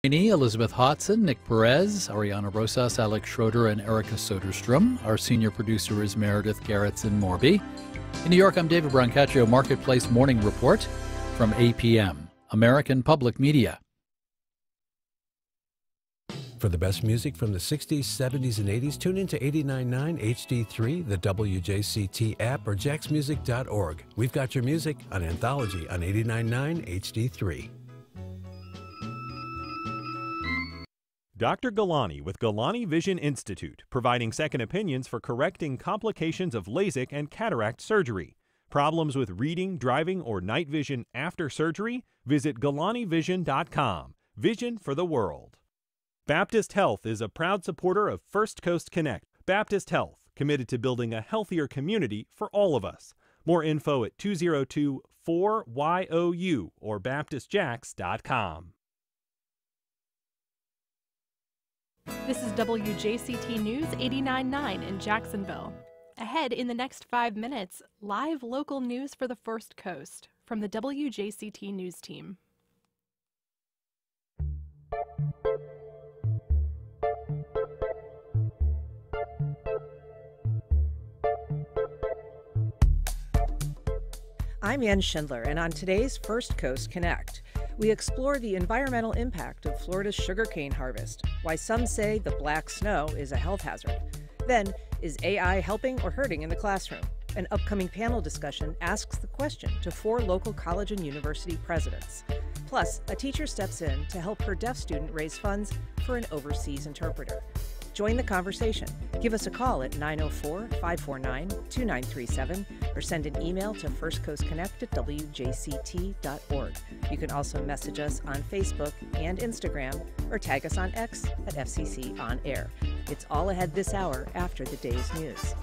Elizabeth Hodson, Nick Perez, Ariana Rosas, Alex Schroeder, and Erica Soderstrom. Our senior producer is Meredith Garrettson-Morby. In New York, I'm David Brancaccio, Marketplace Morning Report from APM, American Public Media. For the best music from the 60s, 70s, and 80s, tune in to 89.9 HD3, the WJCT app, or jacksmusic.org. We've got your music on Anthology on 89.9 HD3. Dr. Galani with Galani Vision Institute, providing second opinions for correcting complications of LASIK and cataract surgery. Problems with reading, driving, or night vision after surgery? Visit GalaniVision.com. Vision for the world. Baptist Health is a proud supporter of First Coast Connect. Baptist Health, committed to building a healthier community for all of us. More info at 202-4YOU or BaptistJax.com. This is WJCT News 89.9 in Jacksonville. Ahead in the next 5 minutes, live local news for the First Coast from the WJCT News team. I'm Ann Schindler, and on today's First Coast Connect, we explore the environmental impact of Florida's sugarcane harvest, why some say the black snow is a health hazard. Then, is AI helping or hurting in the classroom? An upcoming panel discussion asks the question to 4 local college and university presidents. Plus, a teacher steps in to help her deaf student raise funds for an overseas interpreter. Join the conversation. Give us a call at 904-549-2937 or send an email to firstcoastconnect@wjct.org. You can also message us on Facebook and Instagram or tag us on X at FCC On Air. It's all ahead this hour after the day's news.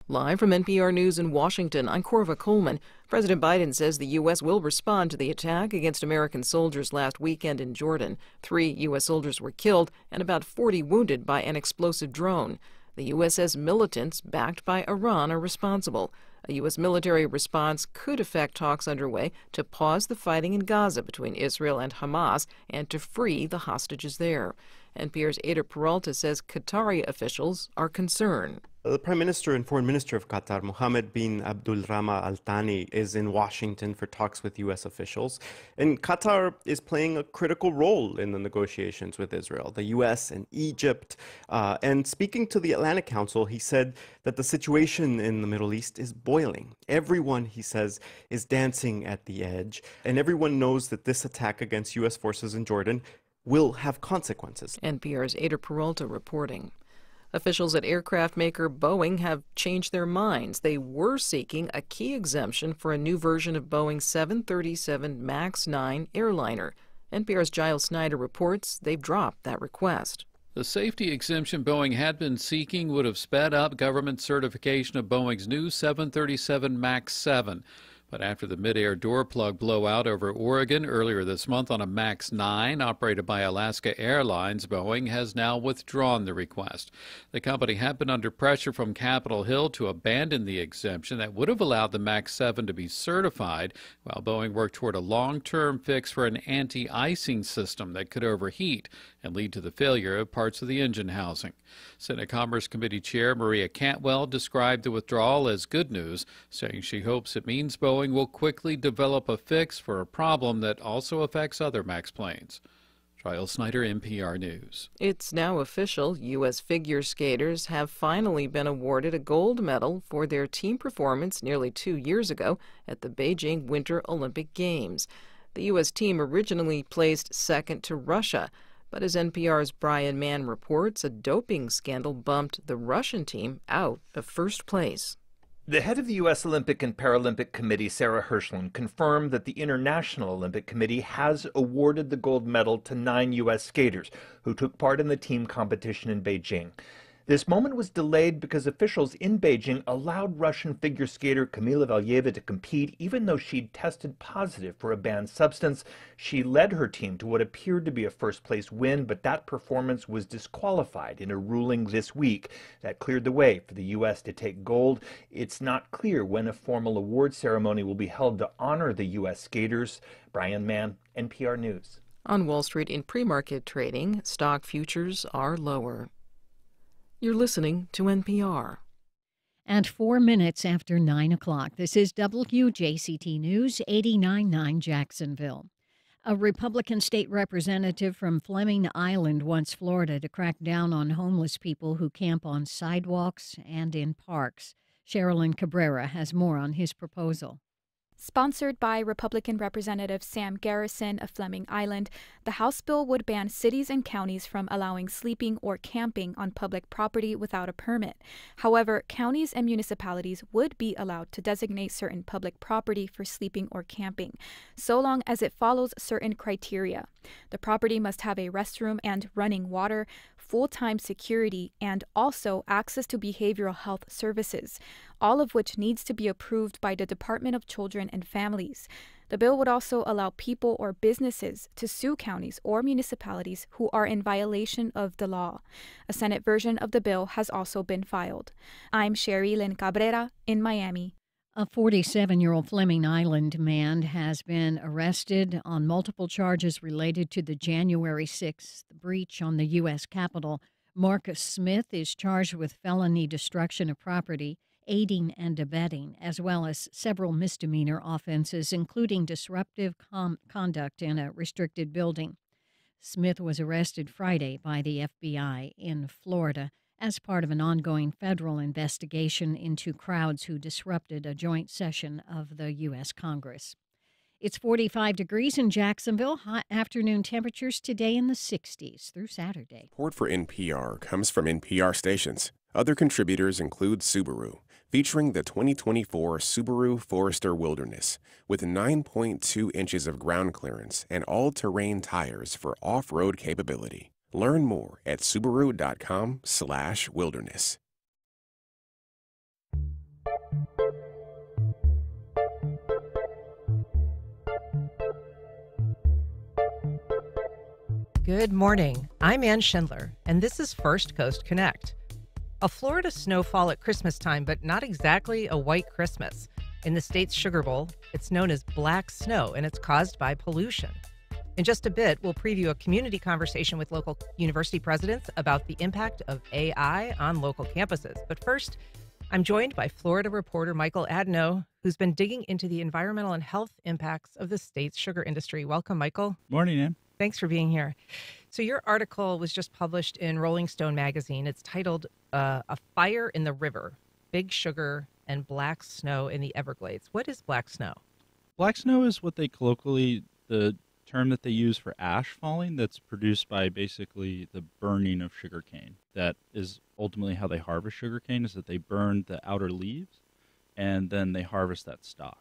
Live from NPR News in Washington, I'm Corva Coleman. President Biden says the U.S. will respond to the attack against American soldiers last weekend in Jordan. 3 U.S. soldiers were killed and about 40 wounded by an explosive drone. The U.S. says militants backed by Iran are responsible. A U.S. military response could affect talks underway to pause the fighting in Gaza between Israel and Hamas and to free the hostages there. NPR's Ada Peralta says Qatari officials are concerned. The Prime Minister and Foreign Minister of Qatar, Mohammed bin Abdul Rahman Al Thani, is in Washington for talks with U.S. officials. And Qatar is playing a critical role in the negotiations with Israel, the U.S. and Egypt. And speaking to the Atlantic Council, he said that the situation in the Middle East is boiling. Everyone, he says, is dancing at the edge. And everyone knows that this attack against U.S. forces in Jordan will have consequences. NPR's Ada Peralta reporting. Officials at aircraft maker Boeing have changed their minds. They were seeking a key exemption for a new version of Boeing's 737 MAX 9 airliner. NPR's Giles Snyder reports they've dropped that request. The safety exemption Boeing had been seeking would have sped up government certification of Boeing's new 737 MAX 7. But after the mid-air door plug blowout over Oregon earlier this month on a MAX 9 operated by Alaska Airlines, Boeing has now withdrawn the request. The company had been under pressure from Capitol Hill to abandon the exemption that would have allowed the MAX 7 to be certified, while Boeing worked toward a long-term fix for an anti-icing system that could overheat and lead to the failure of parts of the engine housing. Senate Commerce Committee Chair Maria Cantwell described the withdrawal as good news, saying she hopes it means Boeing will quickly develop a fix for a problem that also affects other MAX planes. Giles Snyder, NPR News. It's now official. U.S. figure skaters have finally been awarded a gold medal for their team performance nearly 2 years ago at the Beijing Winter Olympic Games. The U.S. team originally placed second to Russia, but as NPR's Brian Mann reports, a doping scandal bumped the Russian team out of first place. The head of the U.S. Olympic and Paralympic Committee, Sarah Hirschland, confirmed that the International Olympic Committee has awarded the gold medal to 9 U.S. skaters who took part in the team competition in Beijing. This moment was delayed because officials in Beijing allowed Russian figure skater Kamila Valieva to compete even though she'd tested positive for a banned substance. She led her team to what appeared to be a first-place win, but that performance was disqualified in a ruling this week that cleared the way for the U.S. to take gold. It's not clear when a formal award ceremony will be held to honor the U.S. skaters. Brian Mann, NPR News. On Wall Street in pre-market trading, stock futures are lower. You're listening to NPR. At 4 minutes after 9 o'clock, this is WJCT News 89.9 Jacksonville. A Republican state representative from Fleming Island wants Florida to crack down on homeless people who camp on sidewalks and in parks. Sherilyn Cabrera has more on his proposal. Sponsored by Republican Representative Sam Garrison of Fleming Island, the House bill would ban cities and counties from allowing sleeping or camping on public property without a permit. However, counties and municipalities would be allowed to designate certain public property for sleeping or camping, so long as it follows certain criteria. The property must have a restroom and running water, full-time security, and also access to behavioral health services, all of which needs to be approved by the Department of Children and Families. The bill would also allow people or businesses to sue counties or municipalities who are in violation of the law. A Senate version of the bill has also been filed. I'm Sherilyn Cabrera in Miami. A 47-year-old Fleming Island man has been arrested on multiple charges related to the January 6th breach on the U.S. Capitol. Marcus Smith is charged with felony destruction of property, aiding and abetting, as well as several misdemeanor offenses, including disruptive conduct in a restricted building. Smith was arrested Friday by the FBI in Florida as part of an ongoing federal investigation into crowds who disrupted a joint session of the U.S. Congress. It's 45 degrees in Jacksonville. Hot afternoon temperatures today in the 60s through Saturday. Support for NPR comes from NPR stations. Other contributors include Subaru, featuring the 2024 Subaru Forester Wilderness, with 9.2 inches of ground clearance and all-terrain tires for off-road capability. Learn more at Subaru.com/wilderness. Good morning. I'm Ann Schindler, and this is First Coast Connect. A Florida snowfall at Christmas time, but not exactly a white Christmas. In the state's Sugar Bowl, it's known as black snow, and it's caused by pollution. In just a bit, we'll preview a community conversation with local university presidents about the impact of AI on local campuses. But first, I'm joined by Florida reporter Michael Adno, who's been digging into the environmental and health impacts of the state's sugar industry. Welcome, Michael. Morning, Ann. Thanks for being here. So your article was just published in Rolling Stone magazine. It's titled A Fire in the River, Big Sugar and Black Snow in the Everglades. What is black snow? Black snow is what they colloquially, the term that they use for ash falling that's produced by basically the burning of sugarcane. That is ultimately how they harvest sugarcane, is that they burn the outer leaves and then they harvest that stalk.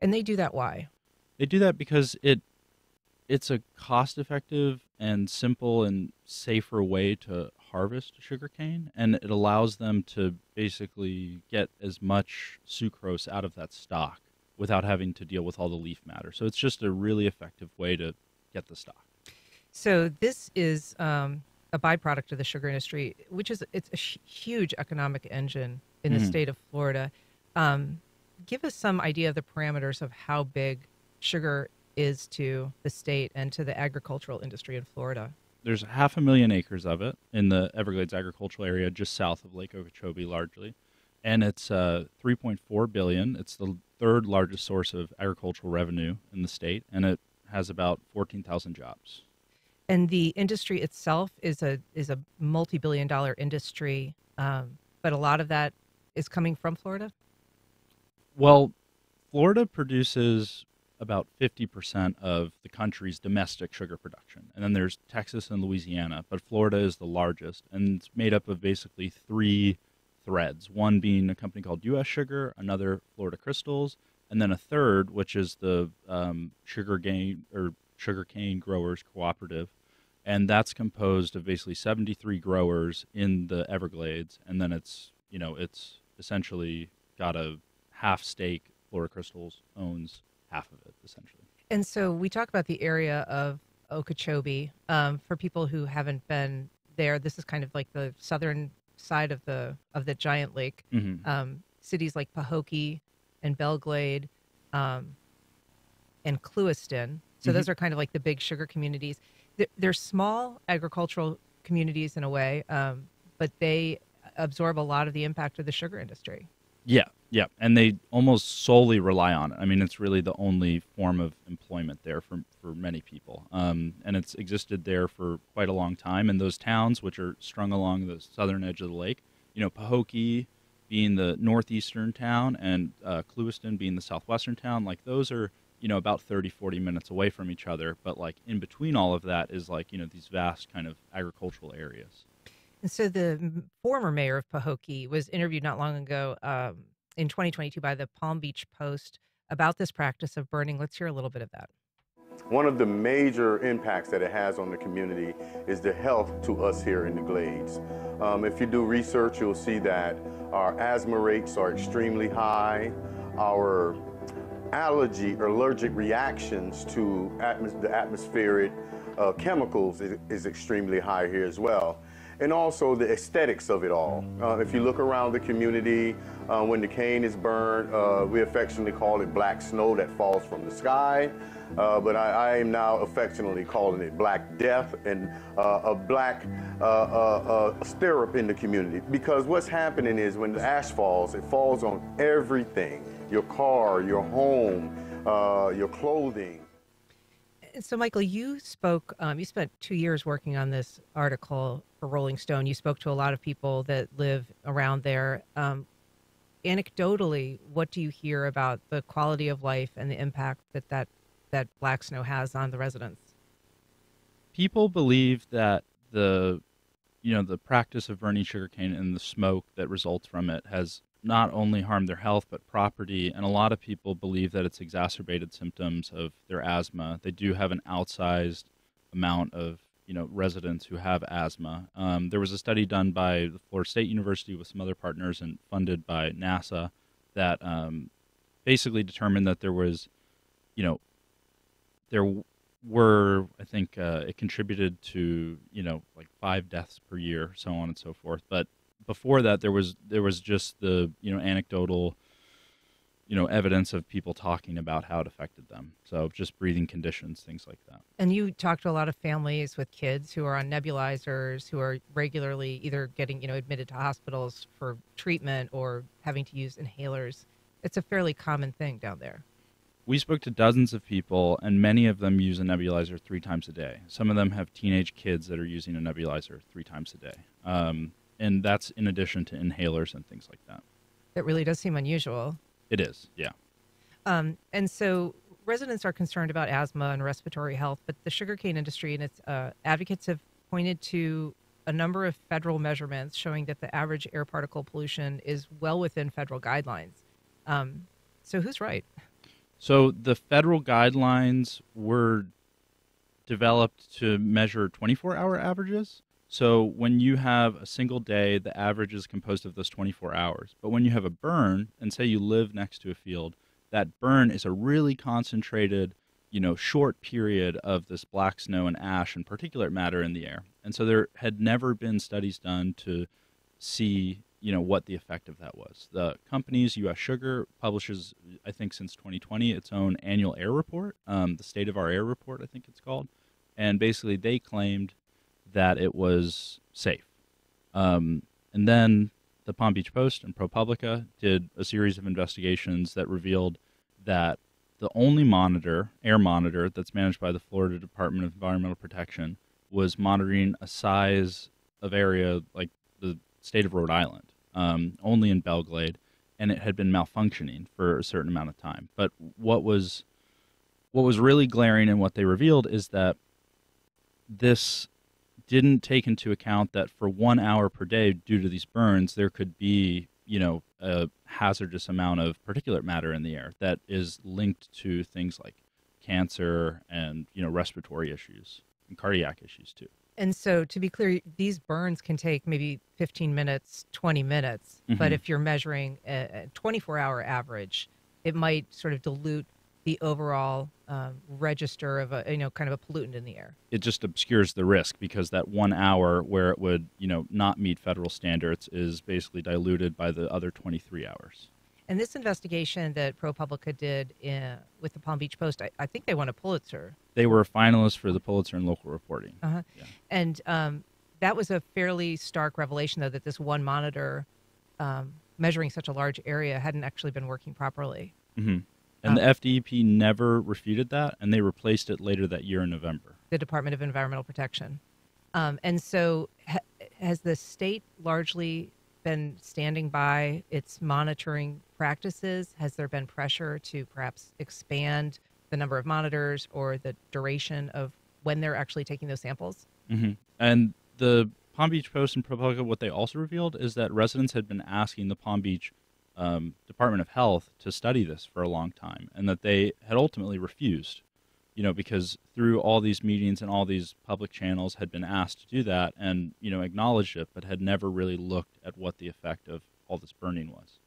And they do that why? They do that because it's a cost-effective and simple and safer way to harvest sugarcane, and it allows them to basically get as much sucrose out of that stalk without having to deal with all the leaf matter. So it's just a really effective way to get the stock. So this is a byproduct of the sugar industry, which is it's a huge economic engine in the state of Florida. Give us some idea of the parameters of how big sugar is to the state and to the agricultural industry in Florida. There's 500,000 acres of it in the Everglades agricultural area just south of Lake Okeechobee largely. And it's $3.4 billion. It's the third largest source of agricultural revenue in the state, and it has about 14,000 jobs. And the industry itself is a multi-billion-dollar industry, but a lot of that is coming from Florida? Well, Florida produces about 50% of the country's domestic sugar production. And then there's Texas and Louisiana, but Florida is the largest, and it's made up of basically three threads, one being a company called U.S. Sugar, another Florida Crystals, and then a third, which is the sugarcane growers cooperative. and that's composed of basically 73 growers in the Everglades, and then it's essentially got a half stake. Flora Crystals owns half of it, essentially. And so we talk about the area of Okeechobee. For people who haven't been there, this is kind of like the southern side of the giant lake. Mm-hmm. Cities like Pahokee and Belglade and Clewiston. So those are kind of like the big sugar communities. They're small agricultural communities in a way, but they absorb a lot of the impact of the sugar industry. Yeah, and they almost solely rely on it. I mean, it's really the only form of employment there for many people, and it's existed there for quite a long time. And those towns, which are strung along the southern edge of the lake, Pahokee being the northeastern town and Clewiston being the southwestern town, like those are, about 30, 40 minutes away from each other. But like in between all of that is like, these vast kind of agricultural areas. And so the former mayor of Pahokee was interviewed not long ago in 2022 by the Palm Beach Post about this practice of burning. Let's hear a little bit of that. One of the major impacts that it has on the community is the health to us here in the Glades. If you do research, you'll see that our asthma rates are extremely high. Our allergic reactions to the atmospheric chemicals is extremely high here as well. And also the aesthetics of it all. If you look around the community, when the cane is burned, we affectionately call it black snow that falls from the sky. But I am now affectionately calling it black death and a black stirrup in the community. Because what's happening is when the ash falls, it falls on everything. Your car, your home, your clothing. So, Michael, you spoke, you spent 2 years working on this article for Rolling Stone. You spoke to a lot of people that live around there. Anecdotally, what do you hear about the quality of life and the impact that black snow has on the residents? People believe that the practice of burning sugarcane and the smoke that results from it has not only harmed their health but property, and a lot of people believe that it's exacerbated symptoms of their asthma. They do have an outsized amount of residents who have asthma. There was a study done by the Florida State University with some other partners and funded by NASA that basically determined that there was, I think it contributed to like 5 deaths per year, so on and so forth. But before that, there was just the anecdotal evidence of people talking about how it affected them. So just breathing conditions, things like that. And you talk to a lot of families with kids who are on nebulizers, who are regularly either getting admitted to hospitals for treatment or having to use inhalers. It's a fairly common thing down there. We spoke to dozens of people, and many of them use a nebulizer 3 times a day. Some of them have teenage kids that are using a nebulizer 3 times a day. And that's in addition to inhalers and things like that. It really does seem unusual. It is, yeah. And so residents are concerned about asthma and respiratory health, but the sugarcane industry and its advocates have pointed to a number of federal measurements showing that the average air particle pollution is well within federal guidelines. So who's right? So the federal guidelines were developed to measure 24-hour averages. So when you have a single day, the average is composed of those 24 hours. But when you have a burn, and say you live next to a field, that burn is a really concentrated, short period of this black snow and ash and particulate matter in the air. And so there had never been studies done to see, what the effect of that was. The company's U.S. Sugar publishes, I think since 2020, its own annual air report, the State of Our Air report, I think it's called. And basically they claimed that it was safe. And then the Palm Beach Post and ProPublica did a series of investigations that revealed that the only air monitor that's managed by the Florida Department of Environmental Protection was monitoring a size of area like the state of Rhode Island, only in Belglade, and it had been malfunctioning for a certain amount of time. But what was really glaring and what they revealed is that this didn't take into account that for 1 hour per day due to these burns, there could be, a hazardous amount of particulate matter in the air that is linked to things like cancer and, respiratory issues. and cardiac issues too. And so, to be clear, these burns can take maybe 15 minutes, 20 minutes. But if you're measuring a 24-hour average, it might sort of dilute the overall register of a, kind of a pollutant in the air. It just obscures the risk because that 1 hour where it would, not meet federal standards is basically diluted by the other 23 hours. And this investigation that ProPublica did with the Palm Beach Post, I think they won a Pulitzer. They were finalists for the Pulitzer in local reporting. Yeah. And that was a fairly stark revelation, though, that this one monitor measuring such a large area hadn't actually been working properly. And the FDEP never refuted that, and they replaced it later that year in November. The Department of Environmental Protection. And so has the state largely been standing by its monitoring practices? Has there been pressure to perhaps expand the number of monitors or the duration of when they're actually taking those samples? And the Palm Beach Post and ProPublica, what they also revealed is that residents had been asking the Palm Beach Department of Health to study this for a long time, and that they had ultimately refused, because through all these meetings and all these public channels had been asked to do that and, acknowledged it, but had never really looked at what the effect of all this burning was.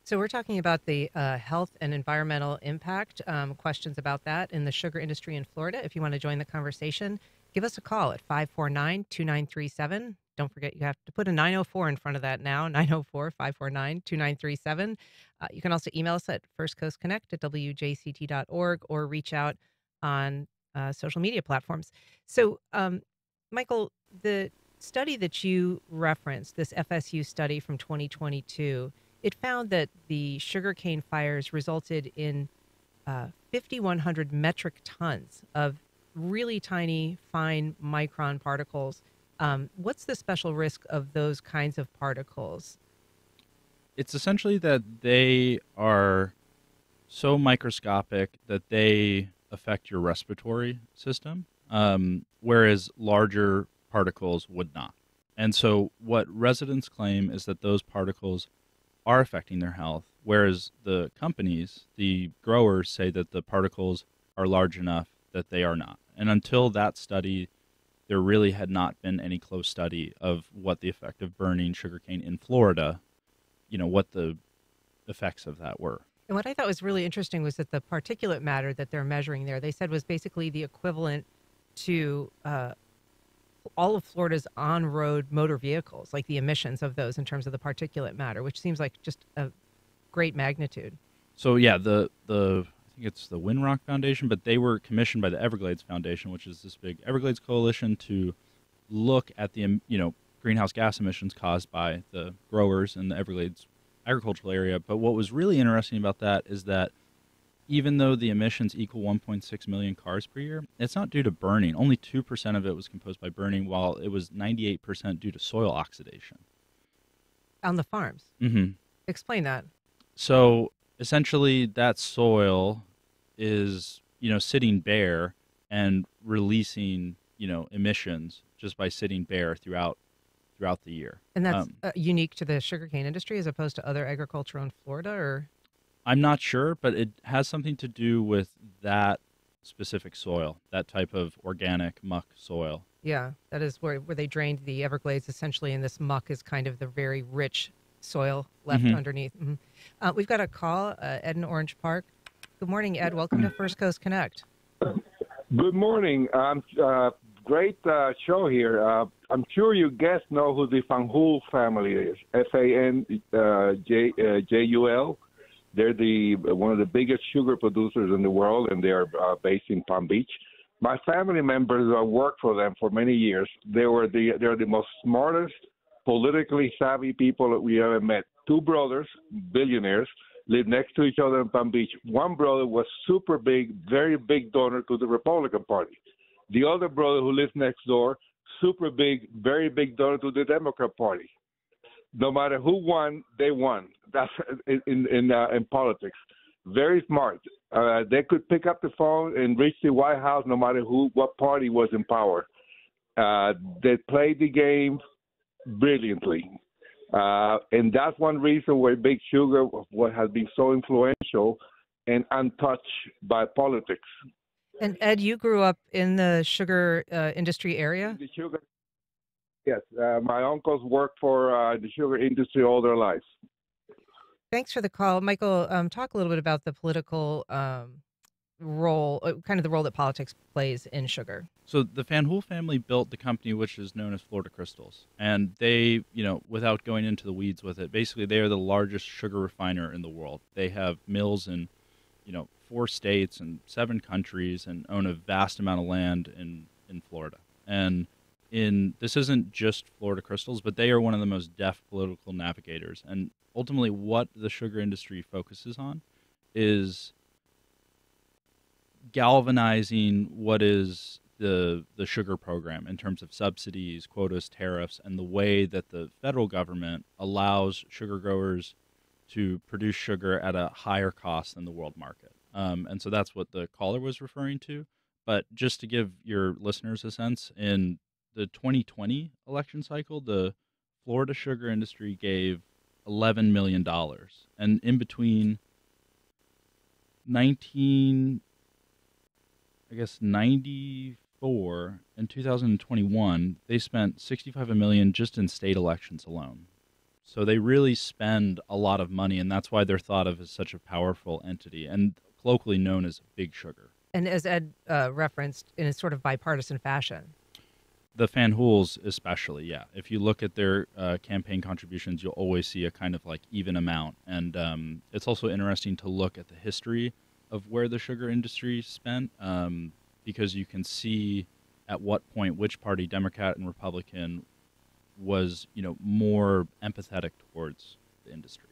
So we're talking about the health and environmental impact, questions about that in the sugar industry in Florida. If you want to join the conversation, give us a call at 549-2937. Don't forget, you have to put a 904 in front of that now, 904-549-2937. You can also email us at firstcoastconnect@wjct.org or reach out on social media platforms. So, Michael, the study that you referenced, this FSU study from 2022, it found that the sugarcane fires resulted in 5,100 metric tons of really tiny, fine micron particles. What's the special risk of those kinds of particles? It's essentially that they are so microscopic that they affect your respiratory system, whereas larger particles would not. And so what residents claim is that those particles are affecting their health, whereas the companies, the growers, say that the particles are large enough that they are not. And until that study, there really had not been any close study of what the effect of burning sugarcane in Florida, what the effects of that were. And what I thought was really interesting was that the particulate matter that they're measuring there, they said was basically the equivalent to all of Florida's on-road motor vehicles, like the emissions of those in terms of the particulate matter, which seems like just a great magnitude. So yeah, I think it's the Windrock Foundation, but they were commissioned by the Everglades Foundation, which is this big Everglades coalition, to look at the greenhouse gas emissions caused by the growers in the Everglades agricultural area. But what was really interesting about that is that even though the emissions equal 1.6 million cars per year, it's not due to burning. Only 2% of it was composed by burning, while it was 98% due to soil oxidation. On the farms? Explain that. So essentially that soil is, sitting bare and releasing, emissions just by sitting bare throughout the year. And that's unique to the sugarcane industry as opposed to other agriculture in Florida, or? I'm not sure, but it has something to do with that specific soil, that type of organic muck soil. Yeah, that is where they drained the Everglades essentially, and this muck is kind of the very rich soil left underneath. We've got a call, Ed in Orange Park. Good morning, Ed. Welcome to First Coast Connect. Good morning. Great show here. I'm sure you guys know who the Fanjul family is, Fanjul. They're one of the biggest sugar producers in the world, and they are based in Palm Beach. My family members worked for them for many years. They're the most smartest, politically savvy people that we ever met. Two brothers, billionaires, lived next to each other in Palm Beach. One brother was super big, very big donor to the Republican Party. The other brother who lives next door, super big, very big donor to the Democrat Party. No matter who won, they won. That's in politics. Very smart. They could pick up the phone and reach the White House no matter what party was in power. They played the game brilliantly. And that's one reason why Big Sugar has been so influential and untouched by politics. And Ed, you grew up in the sugar industry area? The sugar, yes. My uncles worked for the sugar industry all their lives. Thanks for the call. Michael, talk a little bit about the political role, kind of the role that politics plays in sugar. So the Van Hool family built the company which is known as Florida Crystals. And they, without going into the weeds with it, basically they are the largest sugar refiner in the world. They have mills in, 4 states and 7 countries and own a vast amount of land in Florida. And this isn't just Florida Crystals, but they are one of the most deft political navigators. And ultimately what the sugar industry focuses on is galvanizing what is the sugar program in terms of subsidies, quotas, tariffs, and the way that the federal government allows sugar growers to produce sugar at a higher cost than the world market. And so that's what the caller was referring to. But just to give your listeners a sense, in the 2020 election cycle, the Florida sugar industry gave $11 million. And in between 94 and 2021, they spent $65 million just in state elections alone. So they really spend a lot of money, and that's why they're thought of as such a powerful entity and colloquially known as Big Sugar. And as Ed referenced, in a sort of bipartisan fashion. The Van Hools especially, yeah. If you look at their campaign contributions, you'll always see a kind of like even amount. And it's also interesting to look at the history of where the sugar industry spent, because you can see at what point which party, Democrat and Republican, was more empathetic towards the industry.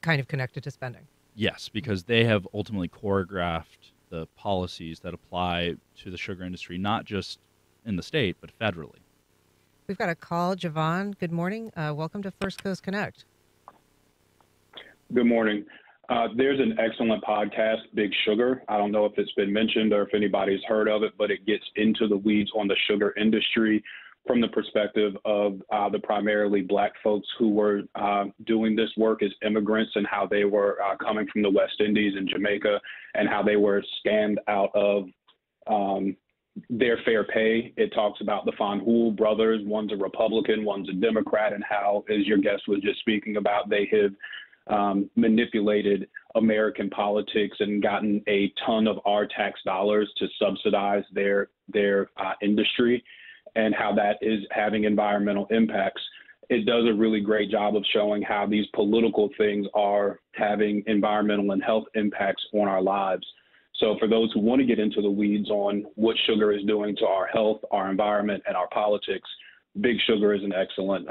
Kind of connected to spending. Yes, because they have ultimately choreographed the policies that apply to the sugar industry, not just in the state, but federally. We've got a call. Javon, good morning. Welcome to First Coast Connect. Good morning. There's an excellent podcast, Big Sugar. I don't know if it's been mentioned or if anybody's heard of it, but it gets into the weeds on the sugar industry from the perspective of the primarily Black folks who were doing this work as immigrants and how they were coming from the West Indies and Jamaica and how they were scammed out of their fair pay. It talks about the Van Hool brothers. One's a Republican, one's a Democrat, and how, as your guest was just speaking about, they have manipulated American politics and gotten a ton of our tax dollars to subsidize their industry, and how that is having environmental impacts. It does a really great job of showing how these political things are having environmental and health impacts on our lives. So for those who want to get into the weeds on what sugar is doing to our health, our environment, and our politics, Big Sugar is an excellent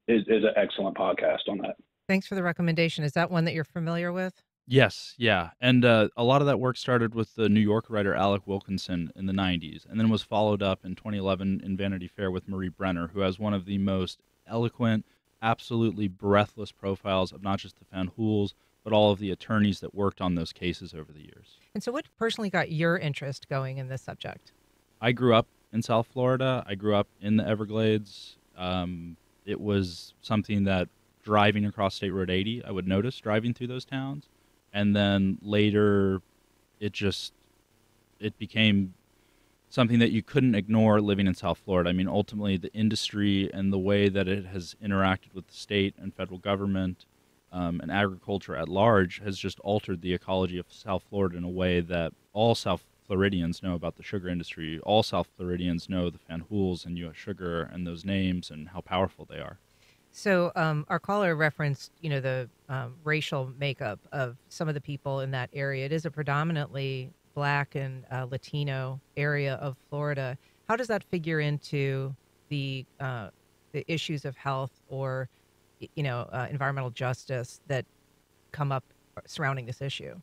is an excellent podcast on that. Thanks for the recommendation. Is that one that you're familiar with? Yes, yeah. And a lot of that work started with the New York writer Alec Wilkinson in the 90s, and then was followed up in 2011 in Vanity Fair with Marie Brenner, who has one of the most eloquent, absolutely breathless profiles of not just the Van Hools, but all of the attorneys that worked on those cases over the years. And so what personally got your interest going in this subject? I grew up in South Florida. I grew up in the Everglades. It was something that driving across State Road 80, I would notice driving through those towns. And then later, it became something that you couldn't ignore living in South Florida. I mean, ultimately, the industry and the way that it has interacted with the state and federal government and agriculture at large has just altered the ecology of South Florida in a way that all South Floridians know about the sugar industry. All South Floridians know the Van Hools and U.S. Sugar and those names and how powerful they are. So our caller referenced, the racial makeup of some of the people in that area. It is a predominantly Black and Latino area of Florida. How does that figure into the issues of health or, environmental justice that come up surrounding this issue?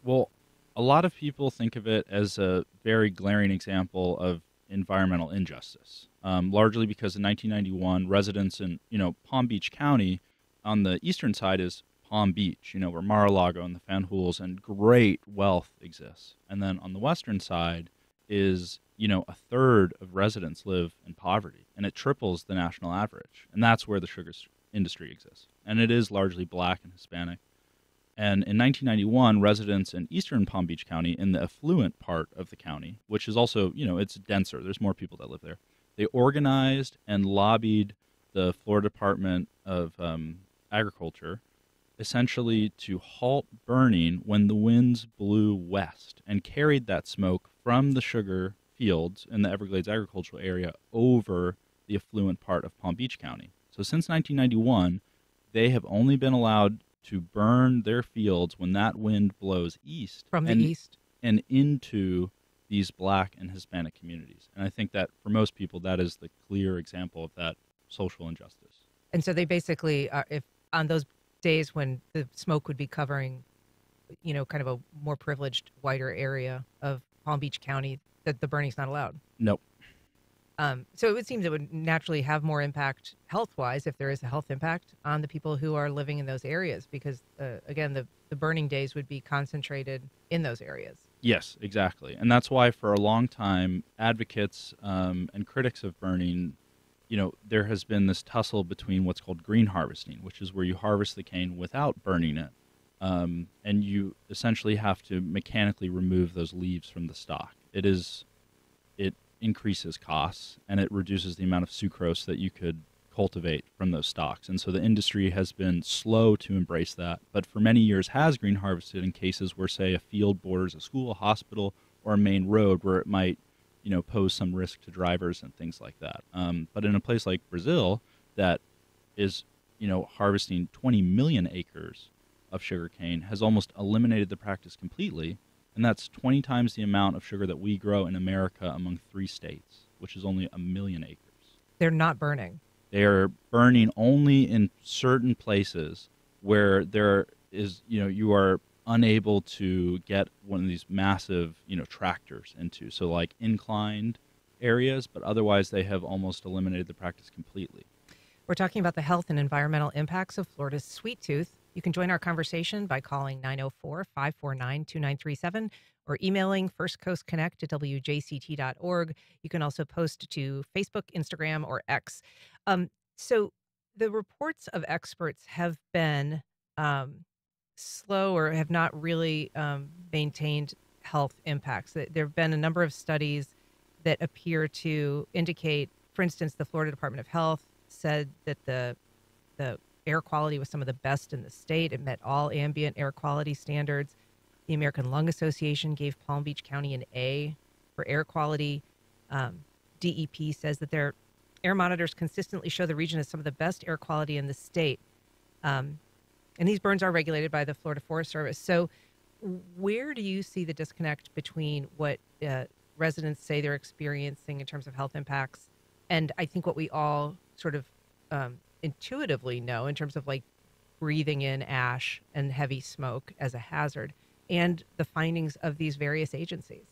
Well, a lot of people think of it as a very glaring example of environmental injustice, largely because in 1991, residents in, Palm Beach County on the eastern side is Palm Beach, where Mar-a-Lago and the Van Hools and great wealth exists. And then on the western side is, a third of residents live in poverty, and it triples the national average. And that's where the sugar industry exists. And it is largely Black and Hispanic. And in 1991, residents in eastern Palm Beach County, in the affluent part of the county, which is also, it's denser, there's more people that live there, they organized and lobbied the Florida Department of Agriculture essentially to halt burning when the winds blew west and carried that smoke from the sugar fields in the Everglades agricultural area over the affluent part of Palm Beach County. So since 1991, they have only been allowed to burn their fields when that wind blows east. From the east. And into these Black and Hispanic communities. And I think that for most people, that is the clear example of that social injustice. And so they basically are, if on those days when the smoke would be covering, kind of a more privileged, wider area of Palm Beach County, that the burning's not allowed. Nope. So it would seem it would naturally have more impact health-wise, if there is a health impact, on the people who are living in those areas, because, again, the burning days would be concentrated in those areas. Yes, exactly. And that's why for a long time, advocates and critics of burning, there has been this tussle between what's called green harvesting, which is where you harvest the cane without burning it. And you essentially have to mechanically remove those leaves from the stalk. It increases costs, and it reduces the amount of sucrose that you could cultivate from those stalks. And so the industry has been slow to embrace that, but for many years has green harvested in cases where, say, a field borders a school, a hospital, or a main road where it might, pose some risk to drivers and things like that. But in a place like Brazil that is, harvesting 20 million acres of sugarcane, has almost eliminated the practice completely. And that's 20 times the amount of sugar that we grow in America among 3 states, which is only 1 million acres. They're not burning. They are burning only in certain places where there is, you are unable to get one of these massive, tractors into. So like inclined areas, but otherwise they have almost eliminated the practice completely. We're talking about the health and environmental impacts of Florida's sweet tooth. You can join our conversation by calling 904-549-2937 or emailing firstcoastconnect@wjct.org. You can also post to Facebook, Instagram, or X. So the reports of experts have been slow or have not really maintained health impacts. There have been a number of studies that appear to indicate, for instance, the Florida Department of Health said that the air quality was some of the best in the state. It met all ambient air quality standards. The American Lung Association gave Palm Beach County an A for air quality. DEP says that their air monitors consistently show the region as some of the best air quality in the state. And these burns are regulated by the Florida Forest Service. So where do you see the disconnect between what residents say they're experiencing in terms of health impacts and I think what we all sort of intuitively know in terms of like breathing in ash and heavy smoke as a hazard, and the findings of these various agencies?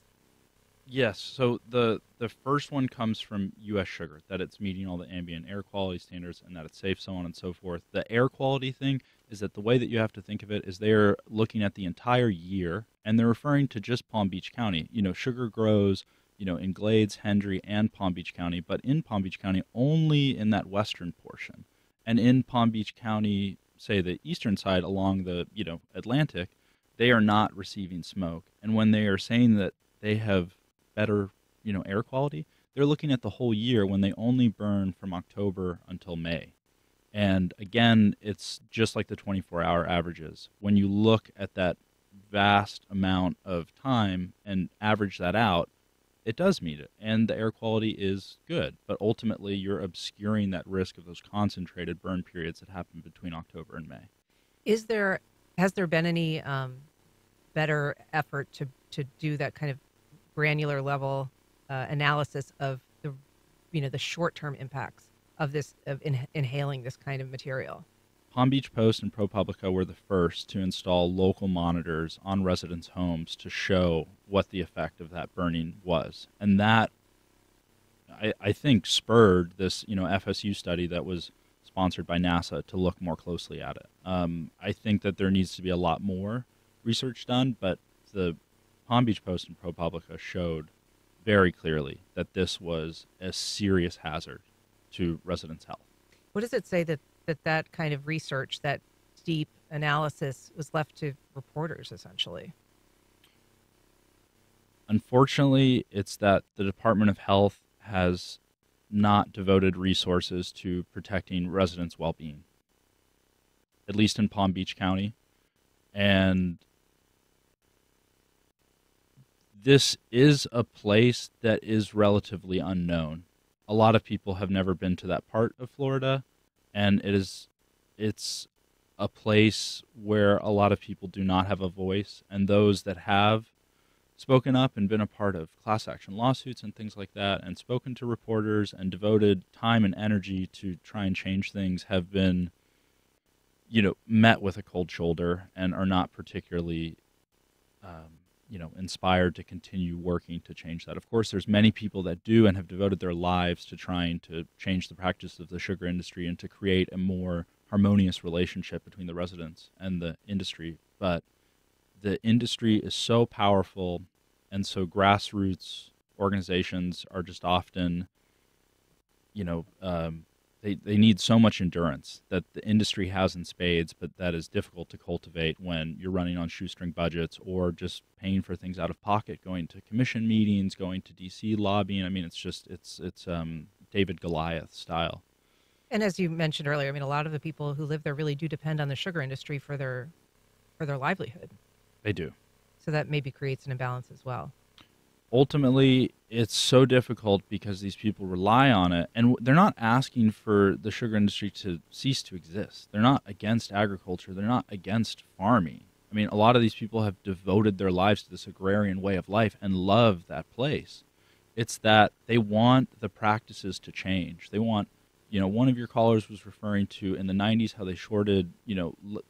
Yes. So the first one comes from U.S. Sugar, that it's meeting all the ambient air quality standards and that it's safe, so on and so forth. The air quality thing is that the way that you have to think of it is they're looking at the entire year, and they're referring to just Palm Beach County. Sugar grows, in Glades, Hendry, and Palm Beach County, but in Palm Beach County only in that western portion. And in Palm Beach County, say the eastern side along the, Atlantic, they are not receiving smoke. And when they are saying that they have better, air quality, they're looking at the whole year when they only burn from October until May. And again, it's just like the 24-hour averages. When you look at that vast amount of time and average that out, it does meet it, and the air quality is good. But ultimately, you're obscuring that risk of those concentrated burn periods that happen between October and May. Has there been any better effort to do that kind of granular level analysis of the short-term impacts of this inhaling this kind of material? Palm Beach Post and ProPublica were the first to install local monitors on residents' homes to show what the effect of that burning was. And that, I think, spurred this, FSU study that was sponsored by NASA to look more closely at it. I think that there needs to be a lot more research done, but the Palm Beach Post and ProPublica showed very clearly that this was a serious hazard to residents' health. What does it say that kind of research, that deep analysis was left to reporters, essentially. Unfortunately, it's that the Department of Health has not devoted resources to protecting residents' well-being, at least in Palm Beach County. And this is a place that is relatively unknown. A lot of people have never been to that part of Florida, and it's a place where a lot of people do not have a voice, and those that have spoken up and been a part of class action lawsuits and things like that, and spoken to reporters and devoted time and energy to try and change things have been, met with a cold shoulder and are not particularly, inspired to continue working to change that. Of course, there's many people that do and have devoted their lives to trying to change the practice of the sugar industry and to create a more harmonious relationship between the residents and the industry. But the industry is so powerful, and so grassroots organizations are just often, they need so much endurance that the industry has in spades, but that is difficult to cultivate when you're running on shoestring budgets or just paying for things out of pocket, going to commission meetings, going to DC lobbying. I mean, it's David Goliath style. And as you mentioned earlier, I mean, a lot of the people who live there really do depend on the sugar industry for their livelihood. They do. So that maybe creates an imbalance as well. Ultimately, it's so difficult because these people rely on it, and they're not asking for the sugar industry to cease to exist. They're not against agriculture. They're not against farming. I mean, a lot of these people have devoted their lives to this agrarian way of life and love that place. It's that they want the practices to change. They want, one of your callers was referring to in the 90s how they shorted,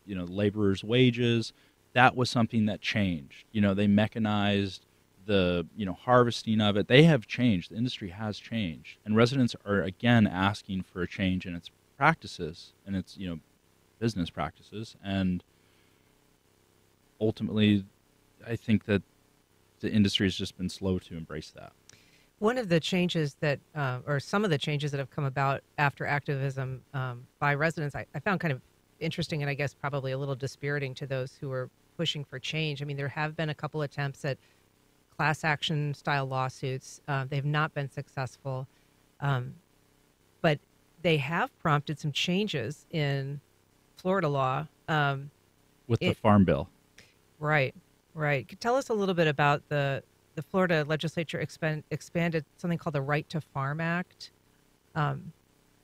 laborers' wages. That was something that changed. They mechanized the harvesting of it. They have changed. The industry has changed, and residents are again asking for a change in its practices and its business practices. And ultimately, I think that the industry has just been slow to embrace that. One of the changes that, or some of the changes that have come about after activism by residents, I found kind of interesting, and I guess probably a little dispiriting to those who are pushing for change. I mean, there have been a couple attempts at class action style lawsuits. They've not been successful, but they have prompted some changes in Florida law. With the Farm Bill. Right. Tell us a little bit about the Florida legislature expanded something called the Right to Farm Act. I'm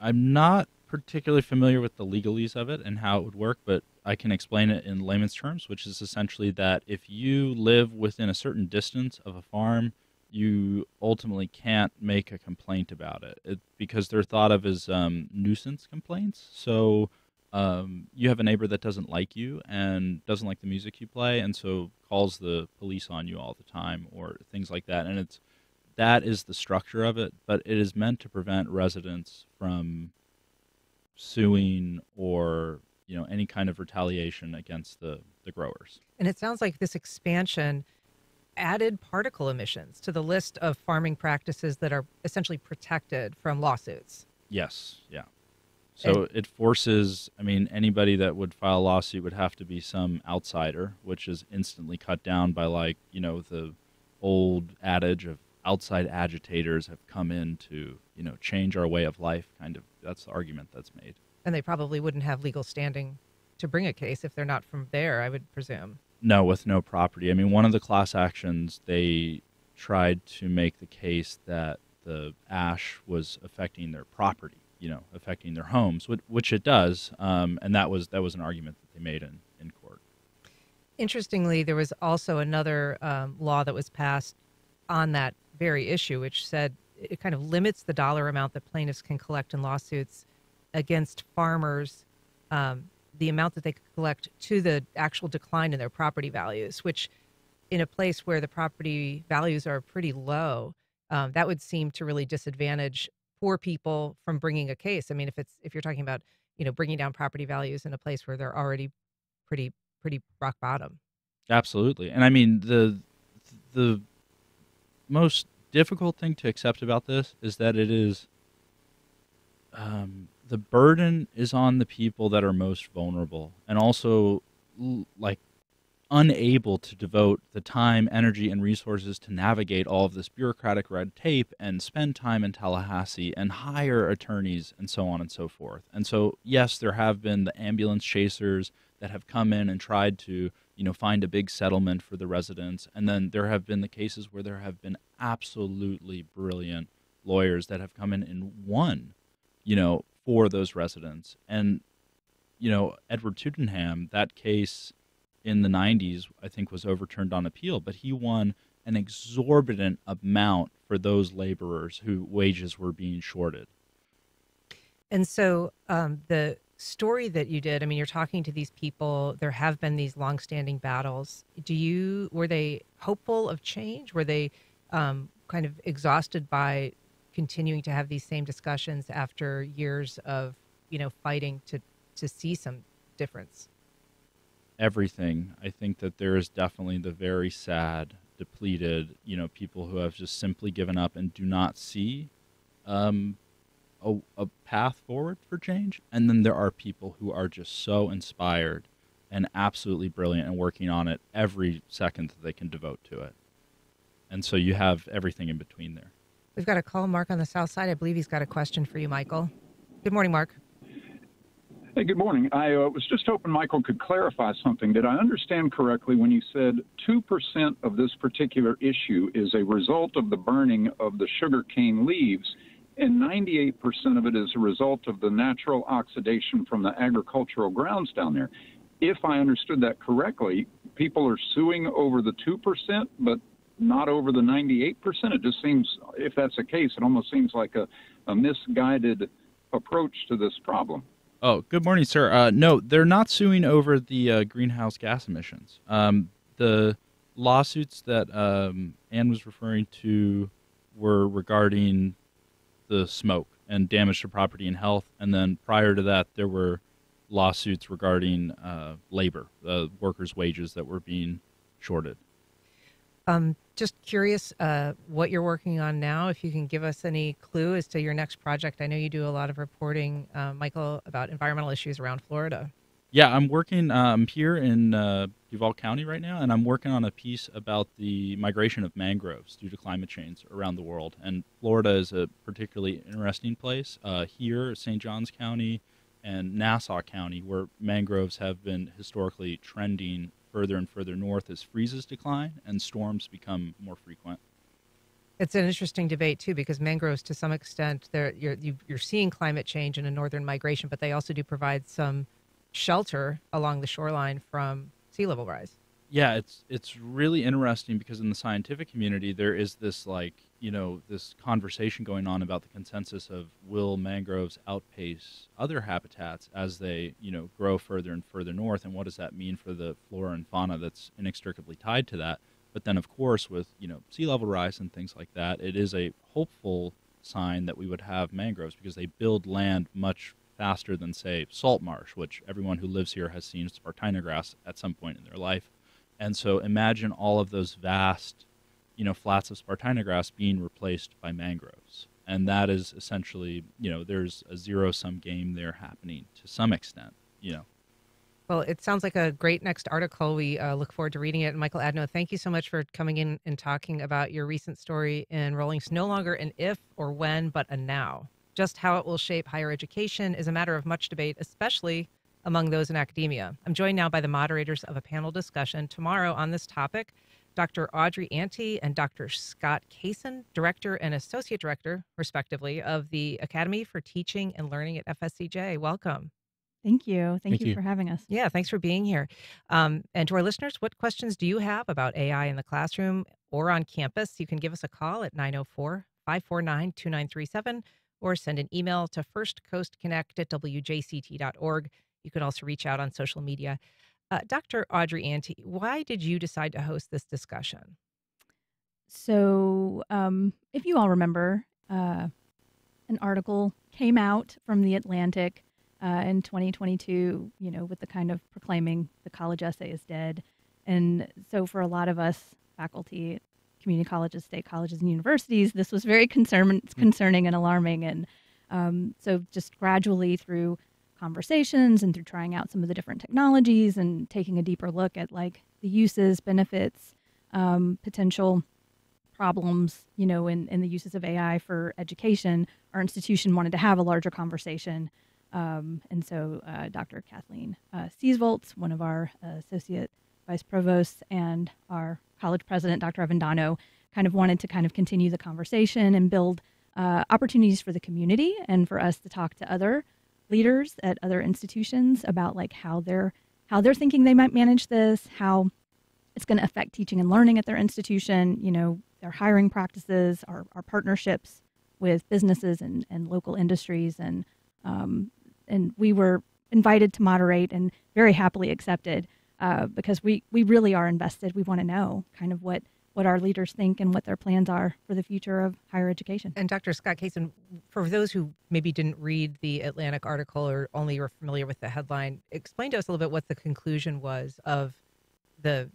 not particularly familiar with the legalese of it and how it would work, but I can explain it in layman's terms, which is essentially that if you live within a certain distance of a farm, you ultimately can't make a complaint about it, because they're thought of as nuisance complaints. So you have a neighbor that doesn't like you and doesn't like the music you play, and so calls the police on you all the time or things like that. And that is the structure of it, but it is meant to prevent residents from suing or any kind of retaliation against the growers. And it sounds like this expansion added particle emissions to the list of farming practices that are essentially protected from lawsuits. Yes, yeah. So it forces, anybody that would file a lawsuit would have to be some outsider, which is instantly cut down by the old adage of outside agitators have come in to, change our way of life, kind of. That's the argument that's made. And they probably wouldn't have legal standing to bring a case if they're not from there, I would presume. No, with no property. One of the class actions, they tried to make the case that the ash was affecting their property, affecting their homes, which it does. And that was an argument that they made in court. Interestingly, there was also another law that was passed on that very issue, which said it kind of limits the dollar amount that plaintiffs can collect in lawsuits against farmers, the amount that they could collect to the actual decline in their property values, which in a place where the property values are pretty low, that would seem to really disadvantage poor people from bringing a case. If you're talking about, bringing down property values in a place where they're already pretty rock bottom. Absolutely. And the most difficult thing to accept about this is that it is the burden is on the people that are most vulnerable, and also like unable to devote the time, energy, and resources to navigate all of this bureaucratic red tape and spend time in Tallahassee and hire attorneys and so on and so forth. And so, yes, there have been the ambulance chasers that have come in and tried to, find a big settlement for the residents. And then there have been the cases where there have been absolutely brilliant lawyers that have come in and won, for those residents. And, Edward Tootenham, that case in the 90s, I think, was overturned on appeal, but he won an exorbitant amount for those laborers whose wages were being shorted. And so the story that you did, I mean, you're talking to these people, there have been these longstanding battles. Were they hopeful of change? Were they kind of exhausted by continuing to have these same discussions after years of, fighting to see some difference? Everything. I think that there is definitely the very sad, depleted, people who have just simply given up and do not see a path forward for change. And then there are people who are just so inspired and absolutely brilliant and working on it every second that they can devote to it. And so you have everything in between there. We've got a call, Mark, on the south side. I believe he's got a question for you, Michael. Good morning, Mark. Hey, good morning. I was just hoping Michael could clarify something. Did I understand correctly when you said 2% of this particular issue is a result of the burning of the sugarcane leaves, and 98% of it is a result of the natural oxidation from the agricultural grounds down there? If I understood that correctly, people are suing over the 2%, but not over the 98%? It just seems, if that's the case, it almost seems like a misguided approach to this problem. Oh, good morning, sir. No, they're not suing over the greenhouse gas emissions. The lawsuits that Ann was referring to were regarding the smoke and damage to property and health. And then prior to that, there were lawsuits regarding labor, workers' wages that were being shorted. Just curious what you're working on now, if you can give us any clue as to your next project. I know you do a lot of reporting, Michael, about environmental issues around Florida. Yeah, I'm working here in Duval County right now, and I'm working on a piece about the migration of mangroves due to climate change around the world. And Florida is a particularly interesting place. Here, St. Johns County and Nassau County, where mangroves have been historically trending further and further north as freezes decline and storms become more frequent. It's an interesting debate, too, because mangroves, to some extent, you're seeing climate change and a northern migration, but they also do provide some shelter along the shoreline from sea level rise. Yeah, it's really interesting because in the scientific community, there is this this conversation going on about the consensus of will mangroves outpace other habitats as they, grow further and further north, and what does that mean for the flora and fauna that's inextricably tied to that? But then, of course, with, sea level rise and things like that, it is a hopeful sign that we would have mangroves because they build land much faster than, say, salt marsh, which everyone who lives here has seen Spartina grass at some point in their life. And so imagine all of those vast, flats of Spartina grass being replaced by mangroves. And that is essentially, there's a zero-sum game there happening to some extent, Well, it sounds like a great next article. We look forward to reading it. And Michael Adno, thank you so much for coming in and talking about your recent story in Rolling. It's no longer an if or when, but a now. Just how it will shape higher education is a matter of much debate, especially among those in academia. I'm joined now by the moderators of a panel discussion tomorrow on this topic, Dr. Audrey Ante and Dr. Scott Kaysen, Director and Associate Director, respectively, of the Academy for Teaching and Learning at FSCJ. Welcome. Thank you. Thank you for having us. Yeah, thanks for being here. And to our listeners, what questions do you have about AI in the classroom or on campus? You can give us a call at 904-549-2937 or send an email to firstcoastconnect@wjct.org. You can also reach out on social media. Dr. Audrey Ante, why did you decide to host this discussion? So if you all remember, an article came out from The Atlantic in 2022, with the kind of proclaiming the college essay is dead. And so for a lot of us, faculty, community colleges, state colleges, and universities, this was very concerning and alarming. And So just gradually through conversations and through trying out some of the different technologies and taking a deeper look at like the uses, benefits, potential problems, in the uses of AI for education, our institution wanted to have a larger conversation. And so Dr. Kathleen Seesvoltz, one of our associate vice provosts, and our college president, Dr. Avendano, kind of wanted to kind of continue the conversation and build opportunities for the community and for us to talk to other leaders at other institutions about like how they're thinking they might manage this, how it's going to affect teaching and learning at their institution, their hiring practices, our partnerships with businesses and local industries. And we were invited to moderate and very happily accepted because we really are invested. We want to know kind of what our leaders think and what their plans are for the future of higher education. And Dr. Scott Kaysen, for those who maybe didn't read the Atlantic article or only were familiar with the headline, explain to us a little bit what the conclusion was of the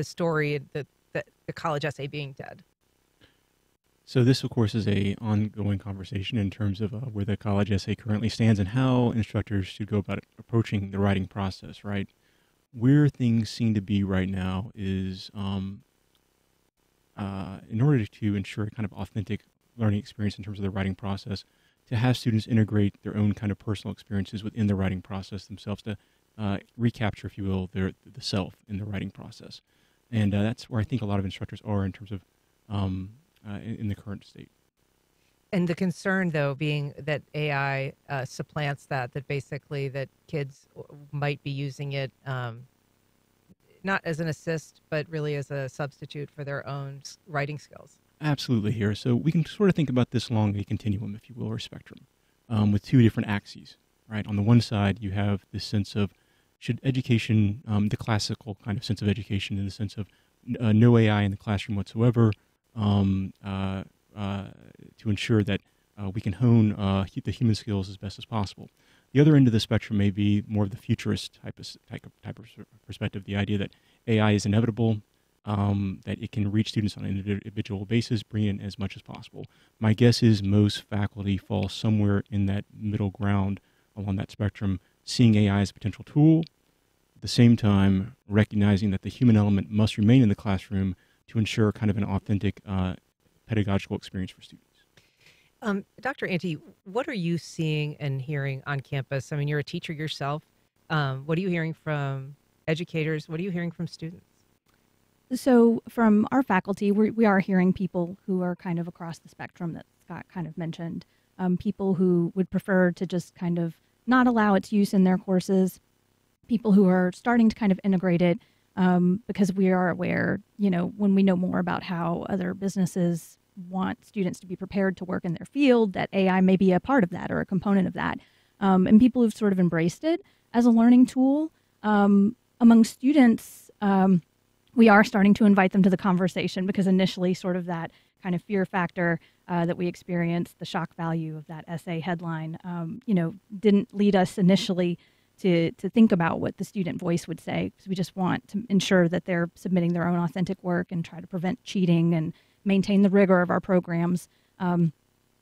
story, the college essay being dead. So this, of course, is a ongoing conversation in terms of where the college essay currently stands and how instructors should go about approaching the writing process, right? Where things seem to be right now is in order to ensure a kind of authentic learning experience in terms of the writing process, to have students integrate their own kind of personal experiences within the writing process themselves, to recapture, if you will, the self in the writing process. And that's where I think a lot of instructors are in terms of in the current state. And the concern, though, being that AI supplants that basically that kids might be using it not as an assist, but really as a substitute for their own writing skills. Absolutely here. So we can sort of think about this along a continuum, if you will, or spectrum, with two different axes, right? On the one side, you have this sense of should education, the classical kind of sense of education in the sense of no AI in the classroom whatsoever, to ensure that we can hone the human skills as best as possible. The other end of the spectrum may be more of the futurist type of perspective, the idea that AI is inevitable, that it can reach students on an individual basis, bring in as much as possible. My guess is most faculty fall somewhere in that middle ground along that spectrum, seeing AI as a potential tool, at the same time recognizing that the human element must remain in the classroom to ensure kind of an authentic pedagogical experience for students. Dr. Ante, what are you seeing and hearing on campus? I mean, you're a teacher yourself. What are you hearing from educators? What are you hearing from students? So from our faculty, we are hearing people who are kind of across the spectrum that Scott kind of mentioned. People who would prefer to just kind of not allow its use in their courses. People who are starting to kind of integrate it because we are aware, when we know more about how other businesses want students to be prepared to work in their field, that AI may be a part of that or a component of that. And people who've sort of embraced it as a learning tool. Among students, we are starting to invite them to the conversation because initially sort of that kind of fear factor that we experienced, the shock value of that essay headline, didn't lead us initially to think about what the student voice would say, because we just want to ensure that they're submitting their own authentic work and try to prevent cheating and maintain the rigor of our programs.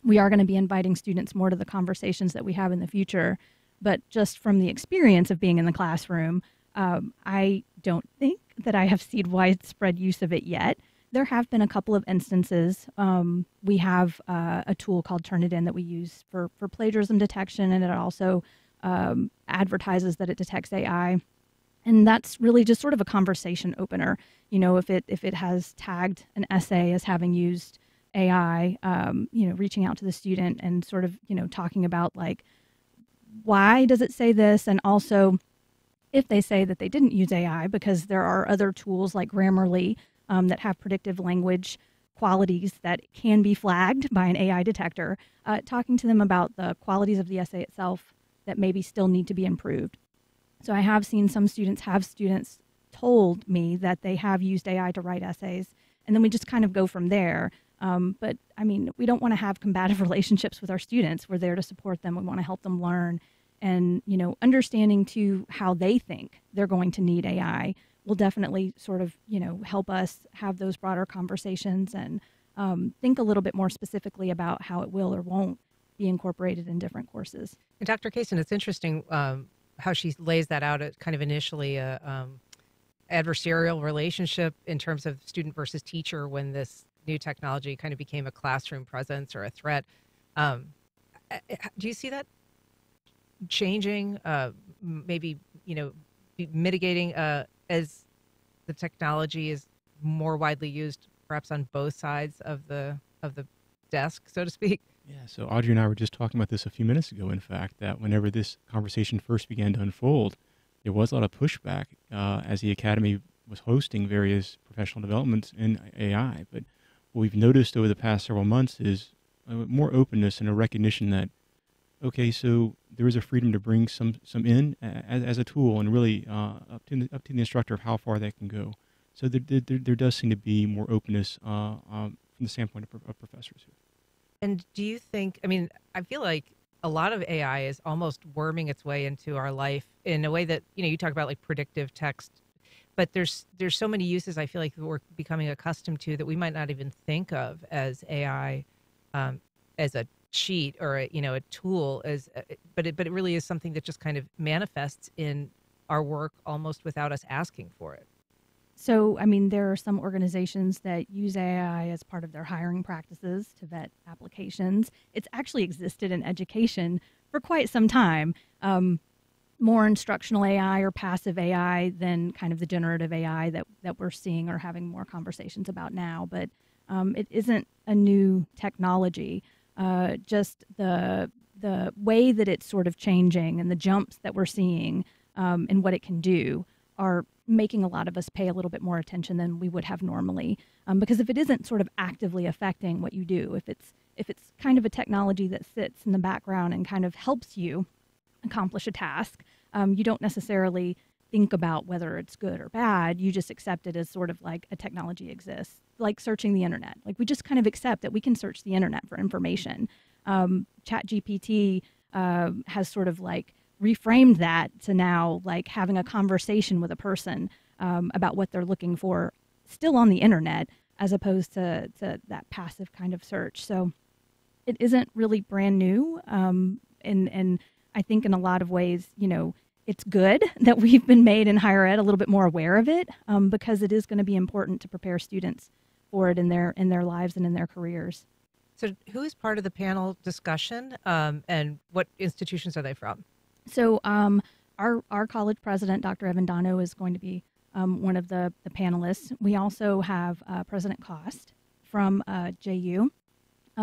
We are going to be inviting students more to the conversations that we have in the future, but just from the experience of being in the classroom, I don't think that I have seen widespread use of it yet. There have been a couple of instances. We have a tool called Turnitin that we use for plagiarism detection, and it also advertises that it detects AI. And that's really just sort of a conversation opener. If it has tagged an essay as having used AI, reaching out to the student and sort of, talking about like, why does it say this? And also, if they say that they didn't use AI, because there are other tools like Grammarly that have predictive language qualities that can be flagged by an AI detector, talking to them about the qualities of the essay itself that maybe still need to be improved. So I have seen some students told me that they have used AI to write essays, and then we just kind of go from there. But I mean, we don't want to have combative relationships with our students. We're there to support them. We want to help them learn. And, understanding too how they think they're going to need AI will definitely sort of, help us have those broader conversations and think a little bit more specifically about how it will or won't be incorporated in different courses. And Dr. Kaysen, it's interesting how she lays that out at kind of initially adversarial relationship in terms of student versus teacher when this new technology kind of became a classroom presence or a threat. Do you see that changing, maybe, mitigating as the technology is more widely used, perhaps on both sides of the desk, so to speak? Yeah, so Audrey and I were just talking about this a few minutes ago, in fact, that whenever this conversation first began to unfold, there was a lot of pushback as the Academy was hosting various professional developments in AI. But what we've noticed over the past several months is more openness and a recognition that, okay, so there is a freedom to bring some in as a tool, and really up to the instructor of how far that can go. So there does seem to be more openness from the standpoint of professors here. And do you think, I feel like a lot of AI is almost worming its way into our life in a way that, you talk about like predictive text, but there's so many uses I feel like we're becoming accustomed to that we might not even think of as AI as a cheat or a tool, but it really is something that just kind of manifests in our work almost without us asking for it. So, there are some organizations that use AI as part of their hiring practices to vet applications. It's actually existed in education for quite some time. More instructional AI or passive AI than kind of the generative AI that we're seeing or having more conversations about now. But it isn't a new technology. Just the way that it's sort of changing and the jumps that we're seeing and what it can do are making a lot of us pay a little bit more attention than we would have normally. Because if it isn't sort of actively affecting what you do, if it's kind of a technology that sits in the background and kind of helps you accomplish a task, you don't necessarily think about whether it's good or bad. You just accept it as sort of like a technology exists, like searching the internet. Like we just kind of accept that we can search the internet for information. ChatGPT has sort of like reframed that to now like having a conversation with a person about what they're looking for still on the internet, as opposed to that passive kind of search. So it isn't really brand new. And I think in a lot of ways, it's good that we've been made in higher ed a little bit more aware of it, because it is going to be important to prepare students for it in their lives and in their careers. So who is part of the panel discussion, and what institutions are they from? So our college president, Dr. Avendano, is going to be one of the panelists. We also have President Cost from JU,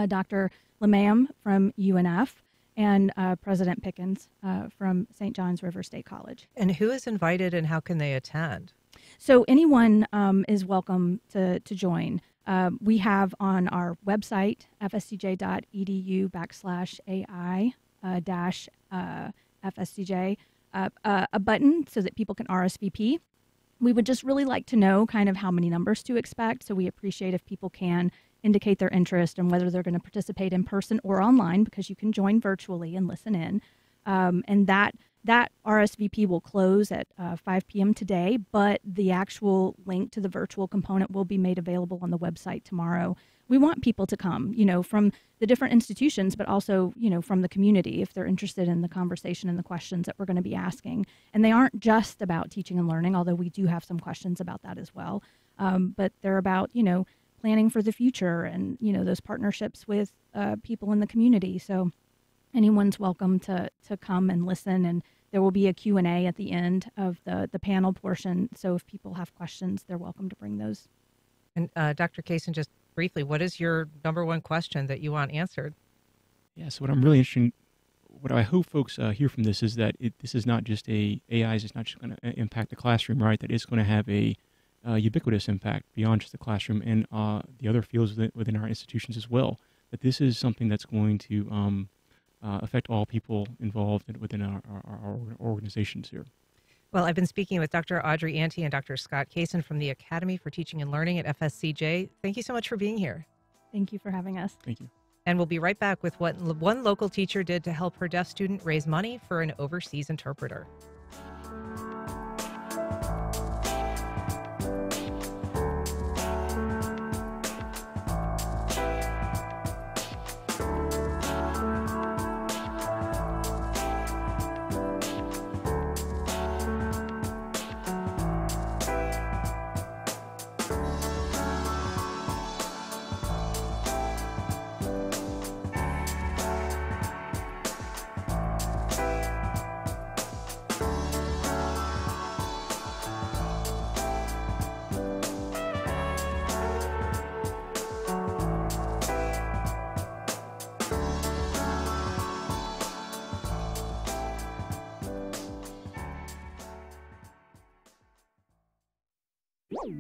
Dr. Lamam from UNF, and President Pickens from St. John's River State College. And who is invited and how can they attend? So anyone is welcome to join. We have on our website, fscj.edu/AI-FSCJ, a button so that people can RSVP. We would just really like to know kind of how many numbers to expect. So we appreciate if people can indicate their interest and whether they're going to participate in person or online, because you can join virtually and listen in. And that RSVP will close at 5 p.m. today, but the actual link to the virtual component will be made available on the website tomorrow. We want people to come, from the different institutions, but also, from the community if they're interested in the conversation and the questions that we're going to be asking. And they aren't just about teaching and learning, although we do have some questions about that as well. But they're about, planning for the future and, those partnerships with people in the community. So anyone's welcome to come and listen, and there will be a Q&A at the end of the panel portion. So if people have questions, they're welcome to bring those. And Dr. Kaysen, just briefly, what is your number one question that you want answered? Yeah, so what I'm really interested in, what I hope folks hear from this is that this is not just AI is just not just going to impact the classroom, right? That it's going to have a ubiquitous impact beyond just the classroom and the other fields within our institutions as well. That this is something that's going to affect all people involved within our organizations here. Well, I've been speaking with Dr. Audrey Ante and Dr. Scott Kaysen from the Academy for Teaching and Learning at FSCJ. Thank you so much for being here. Thank you for having us. Thank you. And we'll be right back with what one local teacher did to help her deaf student raise money for an overseas interpreter.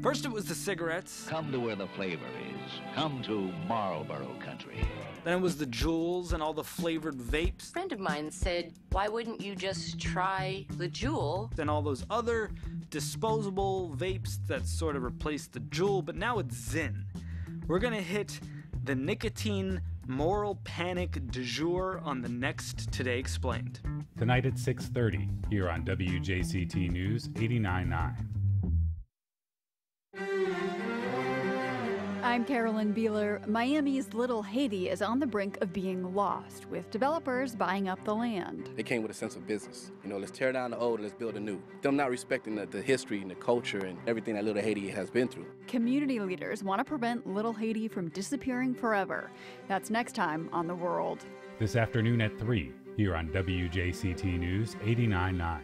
First it was the cigarettes. Come to where the flavor is. Come to Marlboro country. Then it was the Juuls and all the flavored vapes. A friend of mine said, why wouldn't you just try the Juul? Then all those other disposable vapes that sort of replaced the Juul, but now it's Zyn. We're gonna hit the nicotine moral panic du jour on the next Today Explained. Tonight at 6:30 here on WJCT News 89.9. I'm Carolyn Beeler. Miami's Little Haiti is on the brink of being lost, with developers buying up the land. They came with a sense of business. Let's tear down the old and let's build a new. Them not respecting the history and the culture and everything that Little Haiti has been through. Community leaders want to prevent Little Haiti from disappearing forever. That's next time on The World. This afternoon at 3 here on WJCT News 89.9.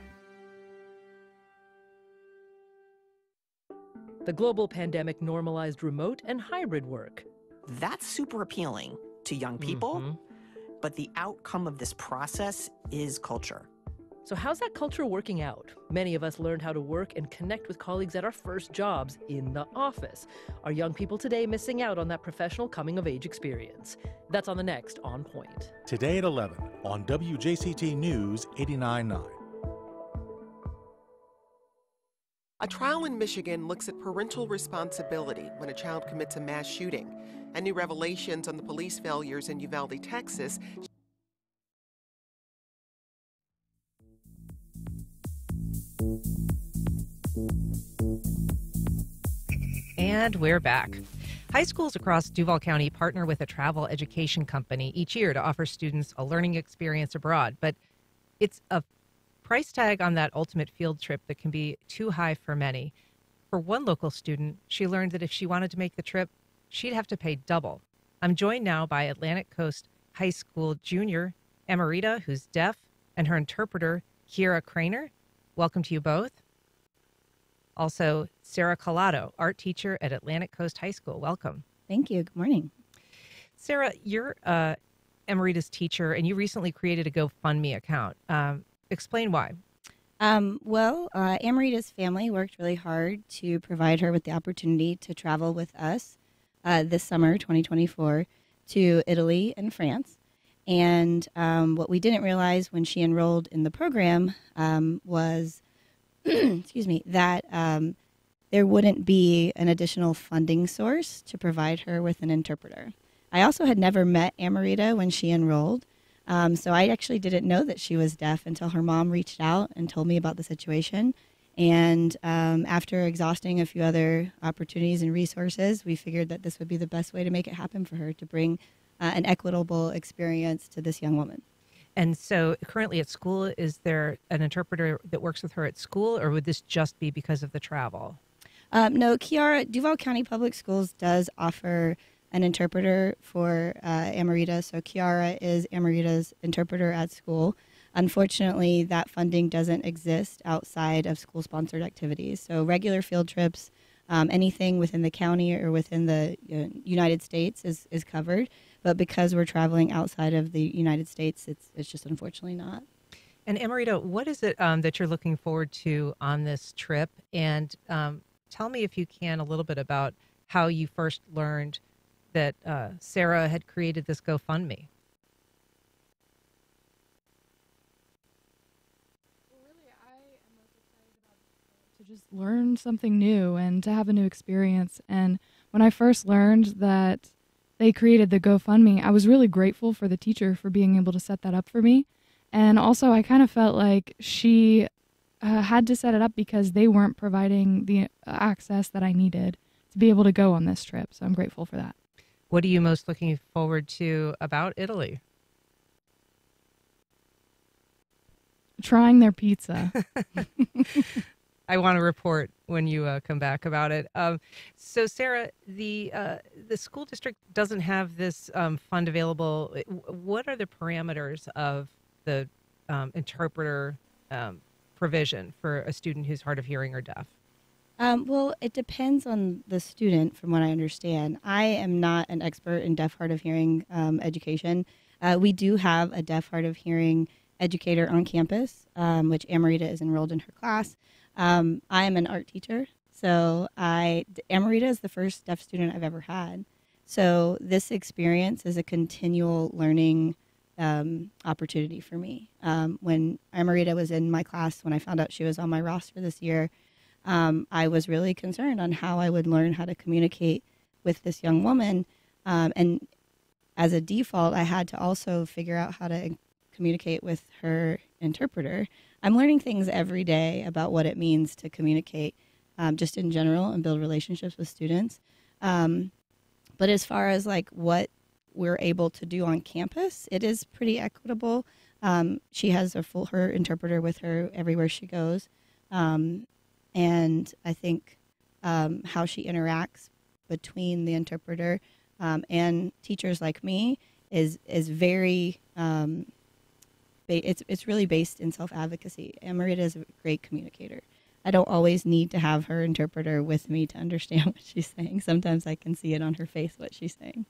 The global pandemic normalized remote and hybrid work. That's super appealing to young people, but the outcome of this process is culture. So how's that culture working out? Many of us learned how to work and connect with colleagues at our first jobs in the office. Are young people today missing out on that professional coming-of-age experience? That's on the next On Point. Today at 11 on WJCT News 89.9. A trial in Michigan looks at parental responsibility when a child commits a mass shooting, and new revelations on the police failures in Uvalde, Texas. And we're back. High schools across Duval County partner with a travel education company each year to offer students a learning experience abroad, but it's a price tag on that ultimate field trip that can be too high for many. For one local student, she learned that if she wanted to make the trip, she'd have to pay double. I'm joined now by Atlantic Coast High School junior Emerita, who's deaf, and her interpreter, Kiera Craner. Welcome to you both. Also, Sarah Collado, art teacher at Atlantic Coast High School. Welcome. Thank you. Good morning. Sarah, you're Emerita's teacher, and you recently created a GoFundMe account. Explain why. Amarita's family worked really hard to provide her with the opportunity to travel with us this summer, 2024, to Italy and France. And what we didn't realize when she enrolled in the program was, that there wouldn't be an additional funding source to provide her with an interpreter. I also had never met Amarita when she enrolled. So I actually didn't know that she was deaf until her mom reached out and told me about the situation. And after exhausting a few other opportunities and resources, we figured that this would be the best way to make it happen for her, to bring an equitable experience to this young woman. And so currently at school, is there an interpreter that works with her at school, or would this just be because of the travel? No, Kiara, Duval County Public Schools does offer an interpreter for Amarita. So Kiara is Amarita's interpreter at school. Unfortunately, that funding doesn't exist outside of school-sponsored activities. So regular field trips, anything within the county or within the United States is covered. But because we're traveling outside of the United States, it's just unfortunately not. And Amarita, what is it that you're looking forward to on this trip? And tell me, if you can, a little bit about how you first learned that Sarah had created this GoFundMe. To just learn something new and to have a new experience. And when I first learned that they created the GoFundMe, I was really grateful for the teacher for being able to set that up for me. And also, I kind of felt like she had to set it up because they weren't providing the access that I needed to be able to go on this trip. So I'm grateful for that. What are you most looking forward to about Italy? Trying their pizza. I want to report when you come back about it. So, Sarah, the school district doesn't have this fund available. What are the parameters of the interpreter provision for a student who's hard of hearing or deaf? Well, it depends on the student, from what I understand. I am not an expert in deaf, hard of hearing education. We do have a deaf, hard of hearing educator on campus, which Amarita is enrolled in her class. I am an art teacher, So Amarita is the first deaf student I've ever had. So this experience is a continual learning opportunity for me. When Amarita was in my class, when I found out she was on my roster this year, I was really concerned on how I would learn how to communicate with this young woman. And as a default, I had to also figure out how to communicate with her interpreter. I'm learning things every day about what it means to communicate just in general and build relationships with students. But as far as like what we're able to do on campus, it is pretty equitable. She has her interpreter with her everywhere she goes. And I think how she interacts between the interpreter and teachers like me is very, it's really based in self-advocacy. Amarita is a great communicator. I don't always need to have her interpreter with me to understand what she's saying. Sometimes I can see it on her face what she's saying.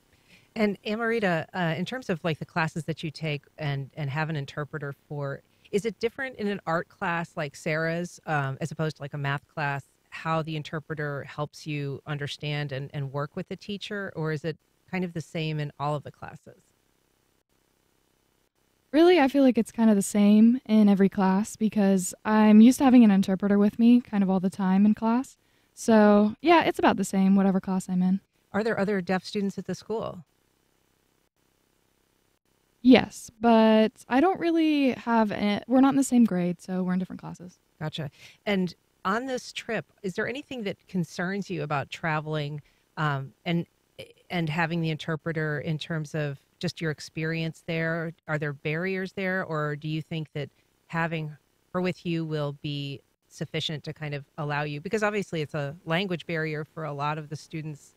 And Amarita, in terms of like the classes that you take and have an interpreter for, is it different in an art class like Sarah's as opposed to like a math class, how the interpreter helps you understand and work with the teacher, or is it kind of the same in all of the classes? Really, I feel like it's kind of the same in every class because I'm used to having an interpreter with me kind of all the time in class. So, yeah, it's about the same, whatever class I'm in. Are there other deaf students at the school? Yes, but I don't really have we're not in the same grade, so we're in different classes. Gotcha. And on this trip, is there anything that concerns you about traveling and having the interpreter in terms of just your experience there? Are there barriers there, or do you think that having her with you will be sufficient to kind of allow you? Because obviously it's a language barrier for a lot of the students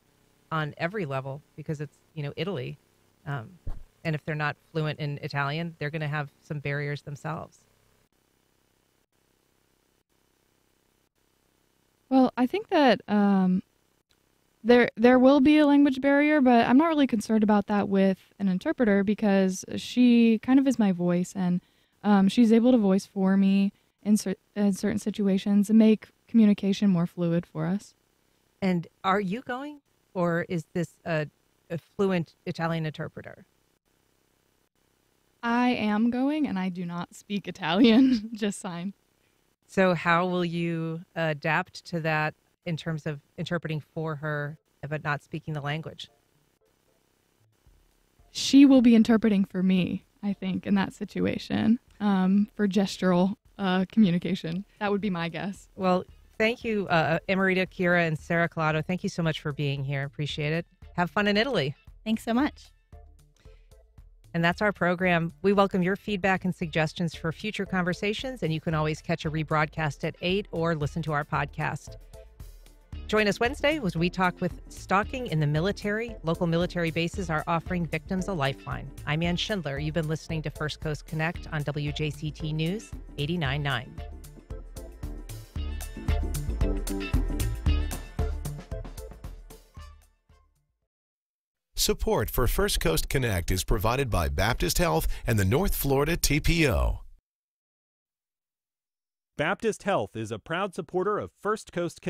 on every level because it's, Italy. And if they're not fluent in Italian, they're going to have some barriers themselves. Well, I think that there will be a language barrier, but I'm not really concerned about that with an interpreter because she kind of is my voice, and she's able to voice for me in certain situations and make communication more fluid for us. And are you going, or is this a fluent Italian interpreter? I am going, and I do not speak Italian, just sign. So how will you adapt to that in terms of interpreting for her, but not speaking the language? She will be interpreting for me, I think, in that situation, for gestural communication. That would be my guess. Well, thank you, Amarita, Kira, and Sarah Collado. Thank you so much for being here. Appreciate it. Have fun in Italy. Thanks so much. And that's our program. We welcome your feedback and suggestions for future conversations, and you can always catch a rebroadcast at 8 or listen to our podcast. Join us Wednesday as we talk with stalking in the military. Local military bases are offering victims a lifeline. I'm Ann Schindler. You've been listening to First Coast Connect on WJCT News 89.9. Support for First Coast Connect is provided by Baptist Health and the North Florida TPO. Baptist Health is a proud supporter of First Coast Connect.